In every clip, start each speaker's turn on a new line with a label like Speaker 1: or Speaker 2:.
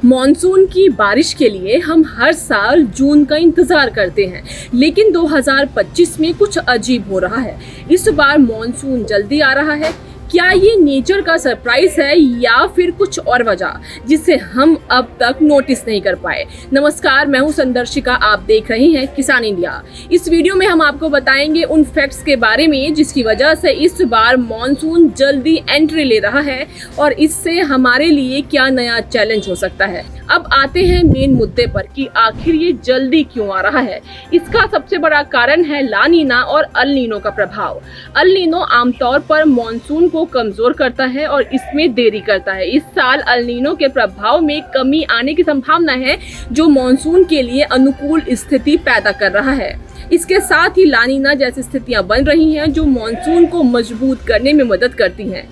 Speaker 1: Monsoon की बारिश के लिए हम हर साल जून का इंतजार करते हैं, लेकिन 2025 में कुछ अजीब हो रहा है। इस बार मॉनसून जल्दी आ रहा है। क्या ये नेचर का सरप्राइज है या फिर कुछ और वजह जिसे हम अब तक नोटिस नहीं कर पाए। नमस्कार, मैं हूं संदर्शिका, आप देख रहे हैं किसान इंडिया। इस वीडियो में हम आपको बताएंगे उन फैक्ट्स के बारे में जिसकी वजह से इस बार मॉनसून जल्दी एंट्री ले रहा है और इससे हमारे लिए क्या नया चैलेंज हो सकता है। अब आते हैं मेन मुद्दे पर कि आखिर ये जल्दी क्यों आ रहा है। इसका सबसे बड़ा कारण है ला नीना और अल नीनो का प्रभाव। अल नीनो आमतौर पर मॉनसून को कमजोर करता है और इसमें देरी करता है। इस साल अल नीनो के प्रभाव में कमी आने की संभावना है, जो मॉनसून के लिए अनुकूल स्थिति पैदा कर रहा है। इसके साथ ही ला नीना जैसी स्थितियां बन रही हैं जो मॉनसून को मजबूत करने में मदद करती हैं।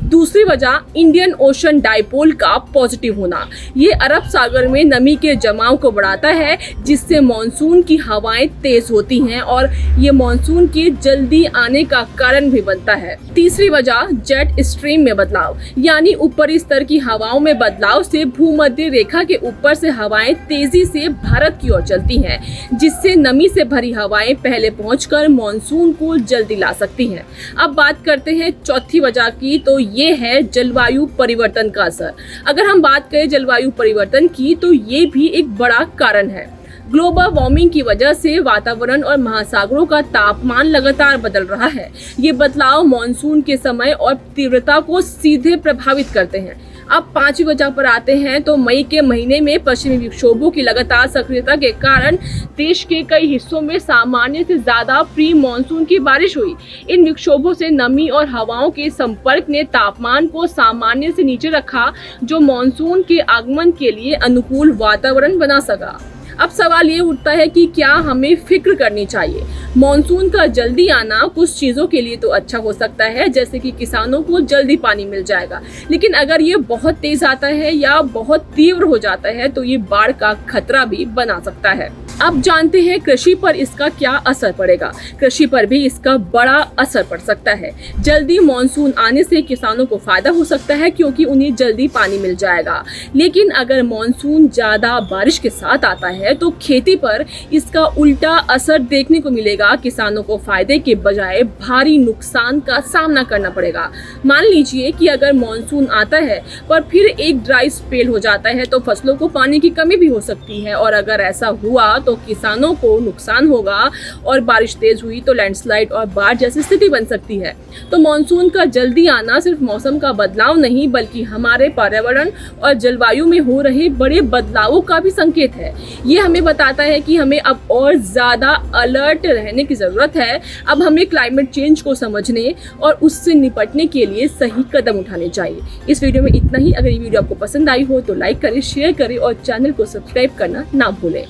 Speaker 1: दूसरी वजह इंडियन ओशन डाइपोल का पॉजिटिव होना। ये अरब सागर में नमी के जमाव को बढ़ाता है, जिससे मॉनसून की हवाएं तेज होती हैं और ये मॉनसून के जल्दी आने का कारण भी बनता है। तीसरी वजह जेट स्ट्रीम में बदलाव, यानी ऊपरी स्तर की हवाओं में बदलाव से भूमध्य रेखा के ऊपर से हवाएं तेजी से भारत की ओर चलती हैं, जिससे नमी से भरी हवाएं पहले पहुंचकर मॉनसून को जल्दी ला सकती हैं। अब बात करते हैं चौथी वजह की, तो ये है जलवायु परिवर्तन का असर। अगर हम बात करें जलवायु परिवर्तन की, तो ये भी एक बड़ा कारण है। ग्लोबल वार्मिंग की वजह से वातावरण और महासागरों का तापमान लगातार बदल रहा है। ये बदलाव मॉनसून के समय और तीव्रता को सीधे प्रभावित करते हैं। अब पांचवी वजह पर आते हैं, तो मई के महीने में पश्चिमी विक्षोभों की लगातार सक्रियता के कारण देश के कई हिस्सों में सामान्य से ज्यादा प्री मॉनसून की बारिश हुई। इन विक्षोभों से नमी और हवाओं के संपर्क ने तापमान को सामान्य से नीचे रखा, जो मॉनसून के आगमन के लिए अनुकूल वातावरण बना सका। अब सवाल ये उठता है कि क्या हमें फिक्र करनी चाहिए। मॉनसून का जल्दी आना कुछ चीज़ों के लिए तो अच्छा हो सकता है, जैसे कि किसानों को जल्दी पानी मिल जाएगा, लेकिन अगर ये बहुत तेज आता है या बहुत तीव्र हो जाता है तो ये बाढ़ का खतरा भी बना सकता है। अब जानते हैं कृषि पर इसका क्या असर पड़ेगा। कृषि पर भी इसका बड़ा असर पड़ सकता है। जल्दी मॉनसून आने से किसानों को फायदा हो सकता है, क्योंकि उन्हें जल्दी पानी मिल जाएगा, लेकिन अगर मॉनसून ज्यादा बारिश के साथ आता है तो खेती पर इसका उल्टा असर देखने को मिलेगा। किसानों को फायदे के बजाय भारी नुकसान का सामना करना पड़ेगा। मान लीजिए कि अगर मॉनसून आता है पर फिर एक ड्राई स्पेल हो जाता है तो फसलों को पानी की कमी भी हो सकती है, और अगर ऐसा हुआ तो किसानों को नुकसान होगा, और बारिश तेज हुई तो लैंडस्लाइड और बाढ़ जैसी स्थिति बन सकती है। तो मॉनसून का जल्दी आना सिर्फ मौसम का बदलाव नहीं, बल्कि हमारे पर्यावरण और जलवायु में हो रहे बड़े बदलावों का भी संकेत है। ये हमें बताता है कि हमें अब और ज्यादा अलर्ट रहने की जरूरत है। अब हमें क्लाइमेट चेंज को समझने और उससे निपटने के लिए सही कदम उठाने चाहिए। इस वीडियो में इतना ही। अगर ये वीडियो आपको पसंद आई हो तो लाइक करें, शेयर करें और चैनल को सब्सक्राइब करना ना भूलें।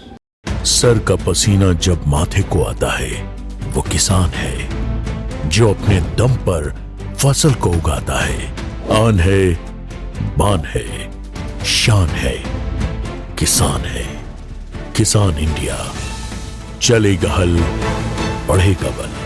Speaker 2: सर का पसीना जब माथे को आता है, वो किसान है जो अपने दम पर फसल को उगाता है। आन है, बान है, शान है, किसान है। किसान इंडिया, चलेगा हल, बढ़ेगा बल।